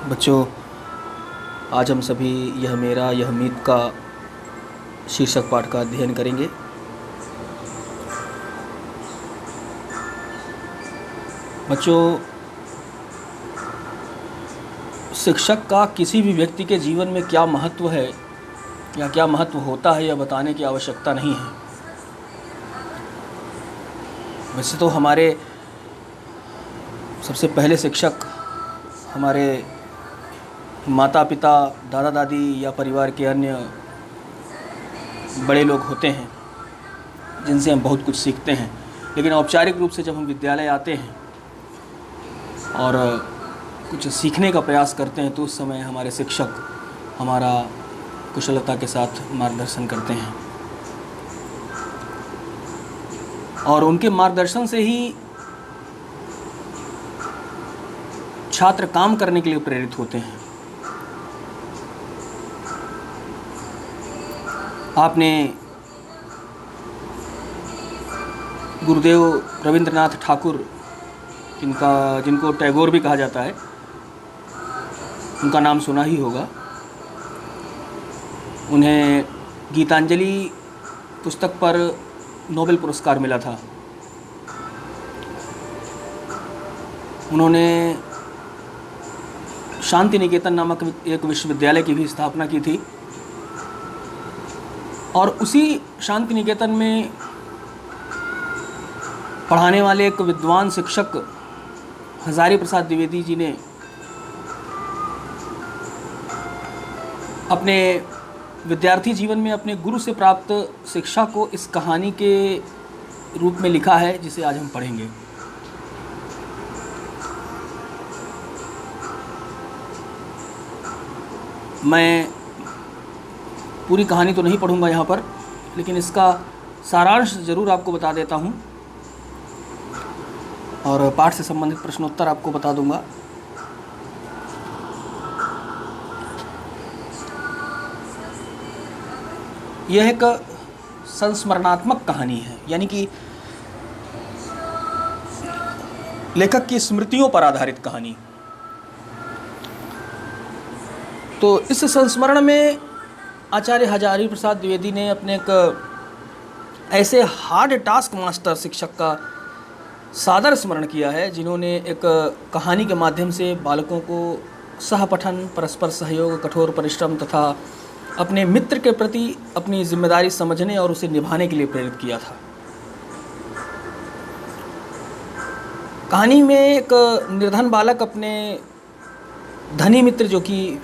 बच्चों, आज हम सभी यह मेरा यह मीत का शीर्षक पाठ का अध्ययन करेंगे। बच्चों, शिक्षक का किसी भी व्यक्ति के जीवन में क्या महत्व है या क्या महत्व होता है यह बताने की आवश्यकता नहीं है। वैसे तो हमारे सबसे पहले शिक्षक हमारे माता पिता, दादा दादी या परिवार के अन्य बड़े लोग होते हैं जिनसे हम बहुत कुछ सीखते हैं। लेकिन औपचारिक रूप से जब हम विद्यालय आते हैं और कुछ सीखने का प्रयास करते हैं तो उस समय हमारे शिक्षक हमारा कुशलता के साथ मार्गदर्शन करते हैं और उनके मार्गदर्शन से ही छात्र काम करने के लिए प्रेरित होते हैं। आपने गुरुदेव रविंद्रनाथ ठाकुर, जिनको टैगोर भी कहा जाता है, उनका नाम सुना ही होगा। उन्हें गीतांजलि पुस्तक पर नोबेल पुरस्कार मिला था। उन्होंने शांति निकेतन नामक एक विश्वविद्यालय की भी स्थापना की थी और उसी शांति निकेतन में पढ़ाने वाले एक विद्वान शिक्षक हजारी प्रसाद द्विवेदी जी ने अपने विद्यार्थी जीवन में अपने गुरु से प्राप्त शिक्षा को इस कहानी के रूप में लिखा है, जिसे आज हम पढ़ेंगे। मैं पूरी कहानी तो नहीं पढ़ूंगा यहाँ पर, लेकिन इसका सारांश ज़रूर आपको बता देता हूँ और पाठ से संबंधित प्रश्नोत्तर आपको बता दूंगा। यह एक संस्मरणात्मक कहानी है, यानी कि लेखक की स्मृतियों पर आधारित कहानी। तो इस संस्मरण में आचार्य हजारी प्रसाद द्विवेदी ने अपने एक ऐसे हार्ड टास्क मास्टर शिक्षक का सादर स्मरण किया है, जिन्होंने एक कहानी के माध्यम से बालकों को सहपठन, परस्पर सहयोग, कठोर परिश्रम तथा अपने मित्र के प्रति अपनी जिम्मेदारी समझने और उसे निभाने के लिए प्रेरित किया था। कहानी में एक निर्धन बालक अपने धनी मित्र, जो कि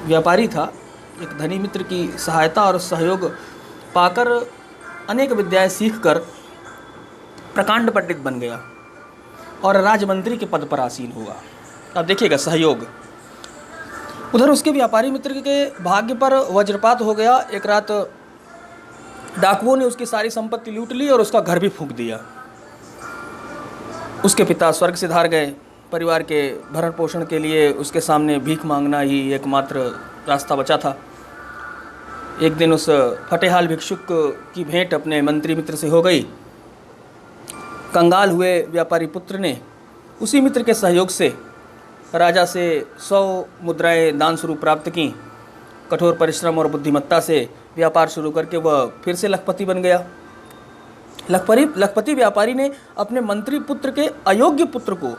व्यापारी था, एक धनी मित्र की सहायता और सहयोग पाकर अनेक विद्याएं सीखकर प्रकांड पंडित बन गया और राजमंत्री के पद पर आसीन हुआ। अब देखिएगा, सहयोग। उधर उसके व्यापारी मित्र के भाग्य पर वज्रपात हो गया। एक रात डाकुओं ने उसकी सारी संपत्ति लूट ली और उसका घर भी फूंक दिया। उसके पिता स्वर्ग से धार गए। परिवार के भरण पोषण के लिए उसके सामने भीख मांगना ही एकमात्र रास्ता बचा था। एक दिन उस फटेहाल भिक्षुक की भेंट अपने मंत्री मित्र से हो गई। कंगाल हुए व्यापारी पुत्र ने उसी मित्र के सहयोग से राजा से 100 मुद्राएं दान स्वरूप प्राप्त की। कठोर परिश्रम और बुद्धिमत्ता से व्यापार शुरू करके वह फिर से लखपति बन गया। लखपति व्यापारी ने अपने मंत्री पुत्र के अयोग्य पुत्र को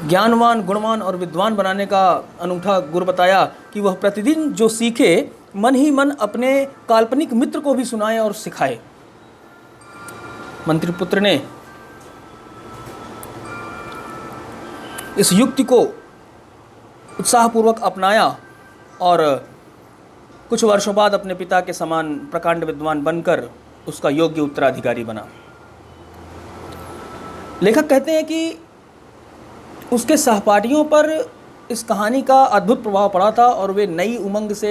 ज्ञानवान, गुणवान और विद्वान बनाने का अनूठा गुर बताया कि वह प्रतिदिन जो सीखे मन ही मन अपने काल्पनिक मित्र को भी सुनाए और सिखाए। मंत्री पुत्र ने इस युक्ति को उत्साहपूर्वक अपनाया और कुछ वर्षों बाद अपने पिता के समान प्रकांड विद्वान बनकर उसका योग्य उत्तराधिकारी बना। लेखक कहते हैं कि उसके सहपाठियों पर इस कहानी का अद्भुत प्रभाव पड़ा था और वे नई उमंग से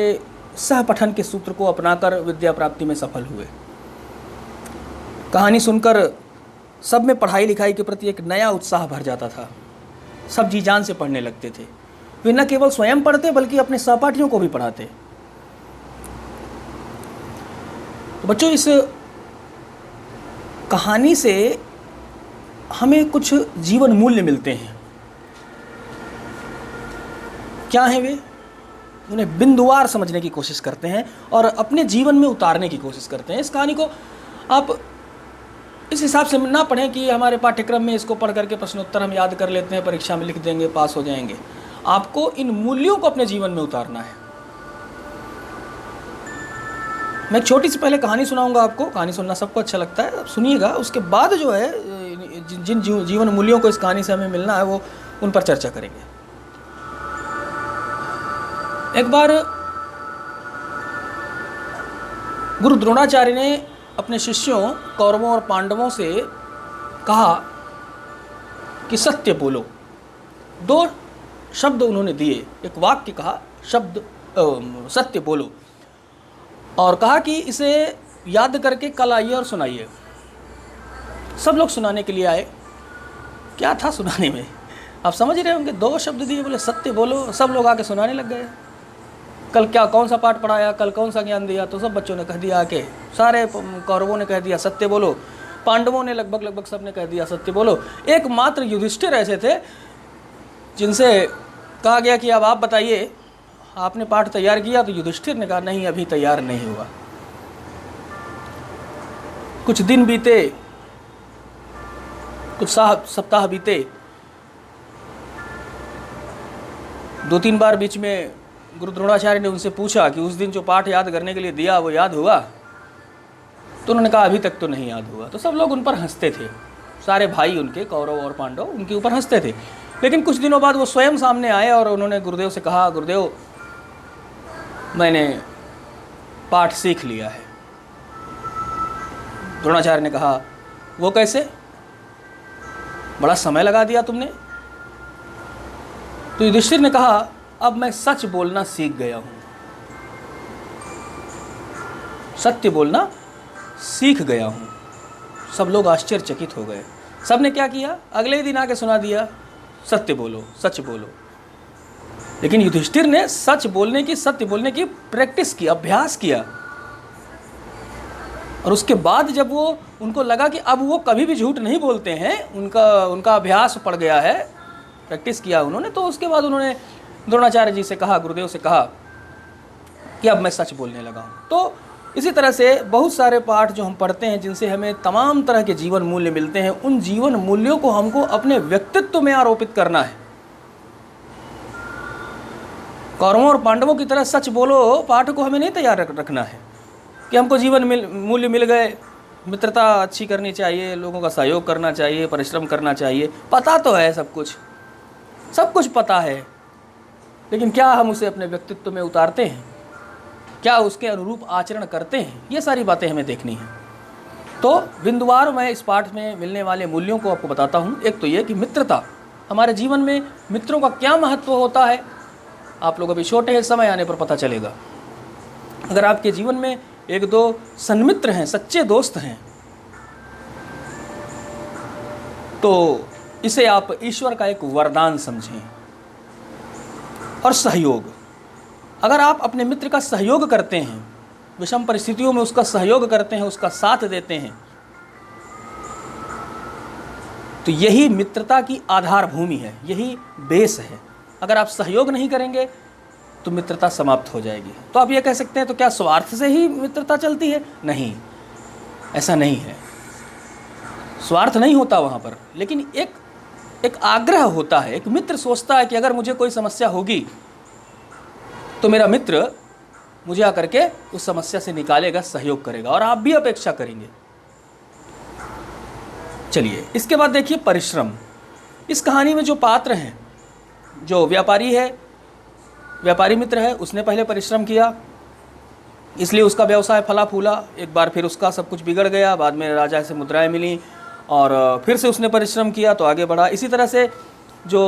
सहपठन के सूत्र को अपनाकर विद्या प्राप्ति में सफल हुए। कहानी सुनकर सब में पढ़ाई लिखाई के प्रति एक नया उत्साह भर जाता था। सब जी जान से पढ़ने लगते थे। वे न केवल स्वयं पढ़ते बल्कि अपने सहपाठियों को भी पढ़ाते। तो बच्चों, इस कहानी से हमें कुछ जीवन मूल्य मिलते हैं। क्या हैं वे, उन्हें बिंदुवार समझने की कोशिश करते हैं और अपने जीवन में उतारने की कोशिश करते हैं। इस कहानी को आप इस हिसाब से ना पढ़ें कि हमारे पाठ्यक्रम में इसको पढ़ करके प्रश्नोत्तर हम याद कर लेते हैं, परीक्षा में लिख देंगे, पास हो जाएंगे। आपको इन मूल्यों को अपने जीवन में उतारना है। मैं एक छोटी सी पहले कहानी सुनाऊंगा आपको। कहानी सुनना सबको अच्छा लगता है, सुनिएगा। उसके बाद जो है जिन जीवन मूल्यों को इस कहानी से हमें मिलना है वो उन पर चर्चा करेंगे। एक बार गुरु द्रोणाचार्य ने अपने शिष्यों कौरवों और पांडवों से कहा कि सत्य बोलो। दो शब्द उन्होंने दिए, एक वाक्य कहा, शब्द सत्य बोलो, और कहा कि इसे याद करके कल आइए और सुनाइए। सब लोग सुनाने के लिए आए। क्या था सुनाने में, आप समझ रहे होंगे। दो शब्द दिए, बोले सत्य बोलो, सब लोग आके सुनाने लग गए। कल क्या कौन सा पाठ पढ़ाया, कल कौन सा ज्ञान दिया, तो सब बच्चों ने कह दिया आके, सारे कौरवों ने कह दिया सत्य बोलो, पांडवों ने लगभग सब ने कह दिया सत्य बोलो। एकमात्र युधिष्ठिर ऐसे थे जिनसे कहा गया कि अब आप बताइए, आपने पाठ तैयार किया। तो युधिष्ठिर ने कहा नहीं, अभी तैयार नहीं हुआ। कुछ दिन बीते, कुछ सप्ताह बीते, 2-3 बार बीच में गुरु द्रोणाचार्य ने उनसे पूछा कि उस दिन जो पाठ याद करने के लिए दिया वो याद हुआ? तो उन्होंने कहा अभी तक तो नहीं याद हुआ। तो सब लोग उन पर हंसते थे, सारे भाई उनके, कौरव और पांडव, उनके ऊपर हंसते थे। लेकिन कुछ दिनों बाद वो स्वयं सामने आए और उन्होंने गुरुदेव से कहा, गुरुदेव मैंने पाठ सीख लिया है। द्रोणाचार्य ने कहा वो कैसे, बड़ा समय लगा दिया तुमने। तो युधिष्ठिर ने कहा अब मैं सच बोलना सीख गया हूं, सत्य बोलना सीख गया हूं। सब लोग आश्चर्यचकित हो गए। सब ने क्या किया, अगले ही दिन आके सुना दिया, सत्य बोलो, सच बोलो। लेकिन युधिष्ठिर ने सच बोलने की, सत्य बोलने की प्रैक्टिस की, अभ्यास किया। और उसके बाद जब वो उनको लगा कि अब वो कभी भी झूठ नहीं बोलते हैं, उनका अभ्यास पड़ गया है, प्रैक्टिस किया उन्होंने, तो उसके बाद उन्होंने द्रोणाचार्य जी से कहा, गुरुदेव से कहा कि अब मैं सच बोलने लगा हूँ। तो इसी तरह से बहुत सारे पाठ जो हम पढ़ते हैं जिनसे हमें तमाम तरह के जीवन मूल्य मिलते हैं, उन जीवन मूल्यों को हमको अपने व्यक्तित्व में आरोपित करना है। कौरवों और पांडवों की तरह सच बोलो पाठ को हमें नहीं तैयार रखना है कि हमको जीवन मूल्य मिल गए, मित्रता अच्छी करनी चाहिए, लोगों का सहयोग करना चाहिए, परिश्रम करना चाहिए। पता तो है सब कुछ पता है, लेकिन क्या हम उसे अपने व्यक्तित्व में उतारते हैं, क्या उसके अनुरूप आचरण करते हैं, ये सारी बातें हमें देखनी हैं। तो बिंदुवार मैं इस पाठ में मिलने वाले मूल्यों को आपको बताता हूँ। एक तो ये कि मित्रता, हमारे जीवन में मित्रों का क्या महत्व होता है, आप लोग अभी छोटे हैं, समय आने पर पता चलेगा। अगर आपके जीवन में 1-2 सन्मित्र हैं, सच्चे दोस्त हैं, तो इसे आप ईश्वर का एक वरदान समझें। और सहयोग, अगर आप अपने मित्र का सहयोग करते हैं, विषम परिस्थितियों में उसका सहयोग करते हैं, उसका साथ देते हैं, तो यही मित्रता की आधार भूमि है, यही बेस है। अगर आप सहयोग नहीं करेंगे तो मित्रता समाप्त हो जाएगी। तो आप ये कह सकते हैं तो क्या स्वार्थ से ही मित्रता चलती है? नहीं, ऐसा नहीं है। स्वार्थ नहीं होता वहाँ पर, लेकिन एक आग्रह होता है। एक मित्र सोचता है कि अगर मुझे कोई समस्या होगी तो मेरा मित्र मुझे आकर के उस समस्या से निकालेगा, सहयोग करेगा, और आप भी अपेक्षा करेंगे। चलिए, इसके बाद देखिए परिश्रम। इस कहानी में जो पात्र हैं, जो व्यापारी है, व्यापारी मित्र है, उसने पहले परिश्रम किया, इसलिए उसका व्यवसाय फला फूला। एक बार फिर उसका सब कुछ बिगड़ गया, बाद में राजा से मुद्राएं मिली और फिर से उसने परिश्रम किया तो आगे बढ़ा। इसी तरह से जो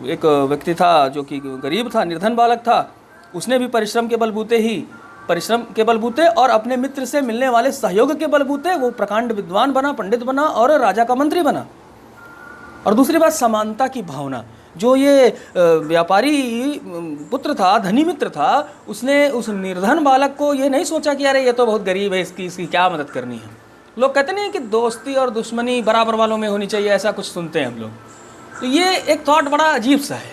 एक व्यक्ति था जो कि गरीब था, निर्धन बालक था, उसने भी परिश्रम के बलबूते और अपने मित्र से मिलने वाले सहयोग के बलबूते वो प्रकांड विद्वान बना, पंडित बना और राजा का मंत्री बना। और दूसरी बात, समानता की भावना। जो ये व्यापारी पुत्र था, धनी मित्र था, उसने उस निर्धन बालक को ये नहीं सोचा कि अरे ये तो बहुत गरीब है, इसकी क्या मदद करनी है। लोग कहते नहीं कि दोस्ती और दुश्मनी बराबर वालों में होनी चाहिए, ऐसा कुछ सुनते हैं हम लोग। तो ये एक थॉट बड़ा अजीब सा है।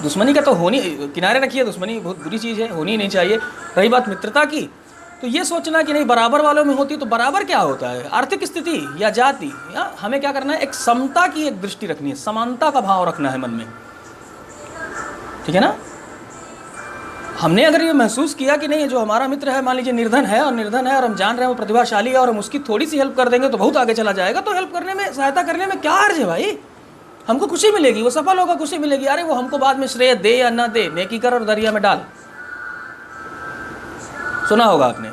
दुश्मनी का तो होनी, किनारे रखिए, दुश्मनी बहुत बुरी चीज़ है, होनी नहीं चाहिए। रही बात मित्रता की, तो ये सोचना कि नहीं बराबर वालों में होती, तो बराबर क्या होता है, आर्थिक स्थिति या जाति, या हमें क्या करना है, एक समता की एक दृष्टि रखनी है, समानता का भाव रखना है मन में, ठीक है ना। हमने अगर ये महसूस किया कि नहीं जो हमारा मित्र है, मान लीजिए निर्धन है और हम जान रहे हैं वो प्रतिभाशाली है और हम उसकी थोड़ी सी हेल्प कर देंगे तो बहुत आगे चला जाएगा, तो हेल्प करने में, सहायता करने में क्या हर्ज है भाई, हमको खुशी मिलेगी, वो सफल होगा, खुशी मिलेगी। अरे वो हमको बाद में श्रेय दे या ना दे, नेकी कर और दरिया में डाल, सुना होगा आपने।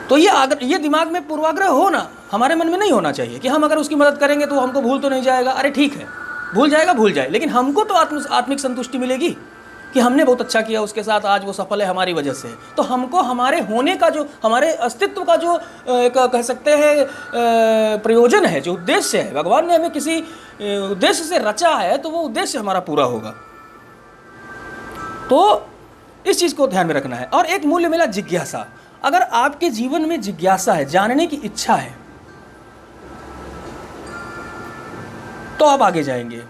तो ये दिमाग में पूर्वाग्रह हो ना, हमारे मन में नहीं होना चाहिए कि हम अगर उसकी मदद करेंगे तो हमको भूल तो नहीं जाएगा। अरे ठीक है, भूल जाएगा भूल जाए, लेकिन हमको तो आत्मिक संतुष्टि मिलेगी कि हमने बहुत अच्छा किया उसके साथ, आज वो सफल है हमारी वजह से। तो हमको हमारे होने का जो, हमारे अस्तित्व का जो एक कह सकते हैं प्रयोजन है, जो उद्देश्य है, भगवान ने हमें किसी उद्देश्य से रचा है, तो वो उद्देश्य हमारा पूरा होगा। तो इस चीज़ को ध्यान में रखना है। और एक मूल्य मिला जिज्ञासा। अगर आपके जीवन में जिज्ञासा है, जानने की इच्छा है, तो आप आगे जाएंगे,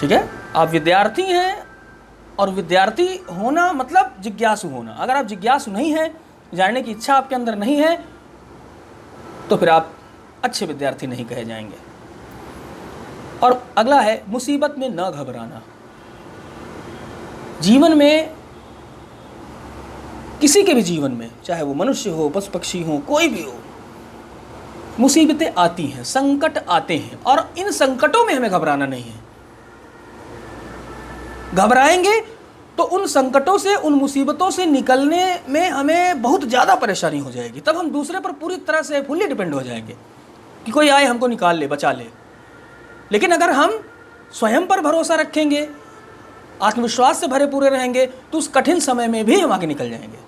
ठीक है। आप विद्यार्थी हैं और विद्यार्थी होना मतलब जिज्ञासु होना। अगर आप जिज्ञासु नहीं हैं, जानने की इच्छा आपके अंदर नहीं है, तो फिर आप अच्छे विद्यार्थी नहीं कहे जाएंगे। और अगला है मुसीबत में न घबराना। जीवन में, किसी के भी जीवन में, चाहे वो मनुष्य हो, पशु पक्षी हो, कोई भी हो, मुसीबतें आती हैं, संकट आते हैं, और इन संकटों में हमें घबराना नहीं है। घबराएंगे तो उन संकटों से, उन मुसीबतों से निकलने में हमें बहुत ज़्यादा परेशानी हो जाएगी। तब हम दूसरे पर पूरी तरह से फुल्ली डिपेंड हो जाएंगे कि कोई आए हमको निकाल ले, बचा ले। लेकिन अगर हम स्वयं पर भरोसा रखेंगे, आत्मविश्वास से भरे पूरे रहेंगे, तो उस कठिन समय में भी हम आगे निकल जाएंगे।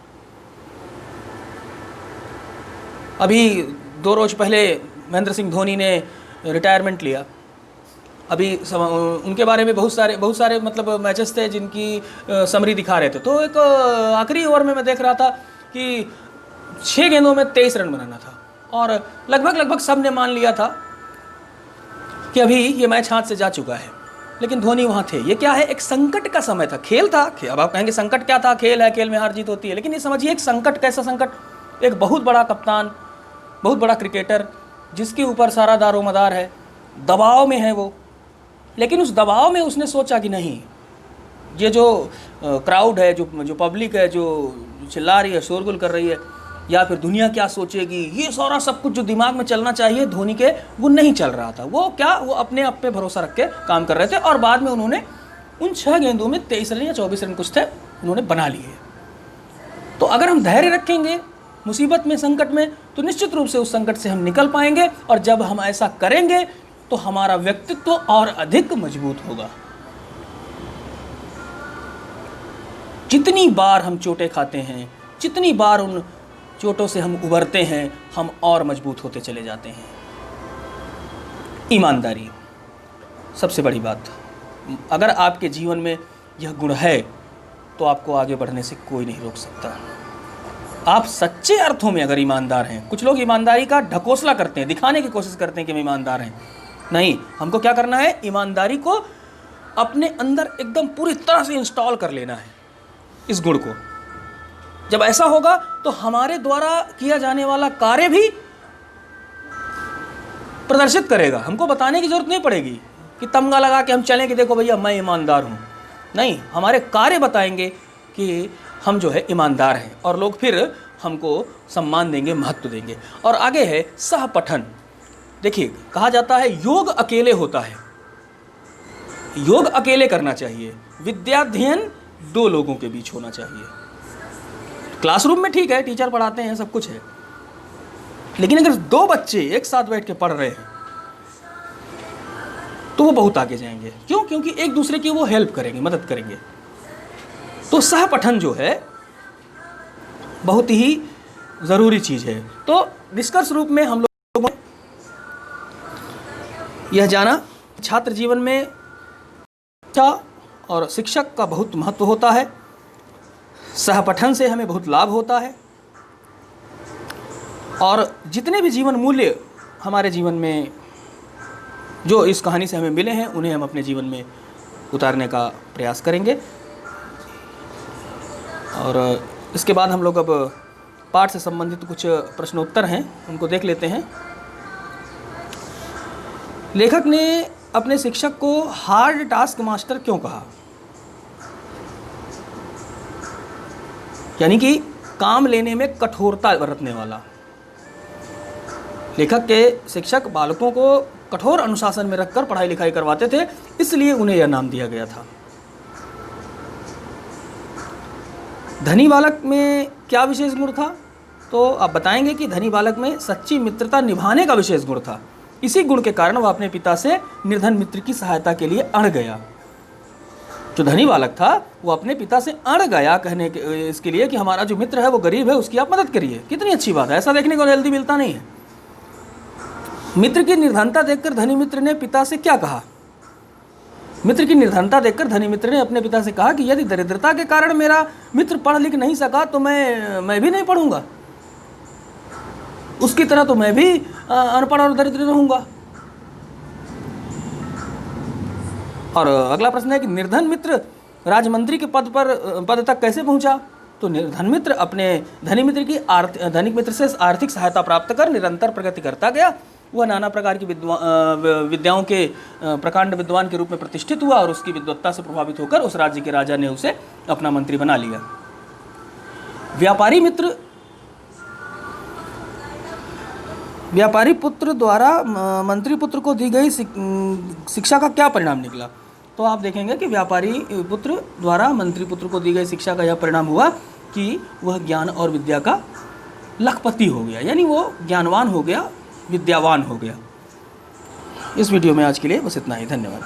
अभी 2 रोज पहले महेंद्र सिंह धोनी ने रिटायरमेंट लिया। अभी उनके बारे में बहुत सारे मतलब मैचेस थे जिनकी समरी दिखा रहे थे। तो एक आखिरी ओवर में मैं देख रहा था कि 6 गेंदों में 23 रन बनाना था, और लगभग सब ने मान लिया था कि अभी ये मैच हाथ से जा चुका है, लेकिन धोनी वहाँ थे। ये क्या है, एक संकट का समय था, खेल था। अब आप कहेंगे संकट क्या था, खेल है, खेल में हार जीत होती है, लेकिन ये समझिए एक संकट, कैसा संकट, एक बहुत बड़ा कप्तान, बहुत बड़ा क्रिकेटर, जिसके ऊपर सारा दारोमदार है, दबाव में है वो। लेकिन उस दबाव में उसने सोचा कि नहीं, ये जो क्राउड है, जो पब्लिक है, जो चिल्ला रही है, शोरगुल कर रही है, या फिर दुनिया क्या सोचेगी, ये सारा सब कुछ जो दिमाग में चलना चाहिए धोनी के, वो नहीं चल रहा था। वो अपने आप पे भरोसा रख के काम कर रहे थे, और बाद में उन्होंने उन 6 गेंदों में 23 रन या 24 रन कुछ थे, उन्होंने बना लिए। तो अगर हम धैर्य रखेंगे मुसीबत में, संकट में, तो निश्चित रूप से उस संकट से हम निकल पाएंगे। और जब हम ऐसा करेंगे तो हमारा व्यक्तित्व और अधिक मजबूत होगा। जितनी बार हम चोटें खाते हैं, जितनी बार उन चोटों से हम उबरते हैं, हम और मजबूत होते चले जाते हैं। ईमानदारी सबसे बड़ी बात। अगर आपके जीवन में यह गुण है तो आपको आगे बढ़ने से कोई नहीं रोक सकता। आप सच्चे अर्थों में अगर ईमानदार हैं, कुछ लोग ईमानदारी का ढकोसला करते हैं, दिखाने की कोशिश करते हैं कि हम ईमानदार हैं। नहीं, हमको क्या करना है, ईमानदारी को अपने अंदर एकदम पूरी तरह से इंस्टॉल कर लेना है, इस गुण को। जब ऐसा होगा तो हमारे द्वारा किया जाने वाला कार्य भी प्रदर्शित करेगा। हमको बताने की जरूरत नहीं पड़ेगी कि तमगा लगा के हम चलें कि देखो भैया मैं ईमानदार हूँ। नहीं, हमारे कार्य बताएंगे कि हम जो है ईमानदार हैं, और लोग फिर हमको सम्मान देंगे, महत्व देंगे। और आगे है सहपठन। देखिए, कहा जाता है योग अकेले होता है, योग अकेले करना चाहिए, विद्याध्ययन 2 लोगों के बीच होना चाहिए। क्लासरूम में ठीक है, टीचर पढ़ाते हैं, सब कुछ है, लेकिन अगर 2 बच्चे एक साथ बैठ के पढ़ रहे हैं तो वो बहुत आगे जाएंगे। क्यों? क्योंकि एक दूसरे की वो हेल्प करेंगे, मदद करेंगे। तो सहपठन जो है बहुत ही ज़रूरी चीज़ है। तो निष्कर्ष रूप में हम लोगों ने यह जाना, छात्र जीवन में शिक्षा और शिक्षक का बहुत महत्व होता है। सहपठन से हमें बहुत लाभ होता है, और जितने भी जीवन मूल्य हमारे जीवन में जो इस कहानी से हमें मिले हैं उन्हें हम अपने जीवन में उतारने का प्रयास करेंगे। और इसके बाद हम लोग अब पाठ से संबंधित कुछ प्रश्नोत्तर हैं उनको देख लेते हैं। लेखक ने अपने शिक्षक को हार्ड टास्क मास्टर क्यों कहा? यानी कि काम लेने में कठोरता बरतने वाला। लेखक के शिक्षक बालकों को कठोर अनुशासन में रखकर पढ़ाई लिखाई करवाते थे, इसलिए उन्हें यह नाम दिया गया था। धनी बालक में क्या विशेष गुण था? तो आप बताएंगे कि धनी बालक में सच्ची मित्रता निभाने का विशेष गुण था। इसी गुण के कारण वह अपने पिता से निर्धन मित्र की सहायता के लिए अड़ गया। जो धनी बालक था वो अपने पिता से अड़ गया कहने के इसके लिए कि हमारा जो मित्र है वो गरीब है, उसकी आप मदद करिए। कितनी अच्छी बात है, ऐसा देखने को जल्दी मिलता नहीं है। मित्र की निर्धनता देखकर धनी मित्र ने पिता से क्या कहा? मित्र की निर्धनता देखकर धनी मित्र ने अपने पिता से कहा कि यदि दरिद्रता के कारण मेरा मित्र पढ़ लिख नहीं सका तो मैं भी नहीं पढ़ूंगा, उसकी तरह तो मैं भी अनपढ़ और दरिद्र रहूंगा। और अगला प्रश्न है कि निर्धन मित्र राजमंत्री के पद तक कैसे पहुंचा? तो निर्धन मित्र अपने धनिक मित्र से आर्थिक सहायता प्राप्त कर निरंतर प्रगति करता गया। वह नाना प्रकार की विद्याओं के प्रकांड विद्वान के रूप में प्रतिष्ठित हुआ और उसकी विद्वत्ता से प्रभावित होकर उस राज्य के राजा ने उसे अपना मंत्री बना लिया। व्यापारी पुत्र द्वारा मंत्री पुत्र को दी गई शिक्षा का क्या परिणाम निकला? तो आप देखेंगे कि व्यापारी पुत्र द्वारा मंत्री पुत्र को दी गई शिक्षा का यह परिणाम हुआ कि वह ज्ञान और विद्या का लखपति हो गया, यानी वो ज्ञानवान हो गया, विद्यावान हो गया। इस वीडियो में आज के लिए बस इतना ही। धन्यवाद।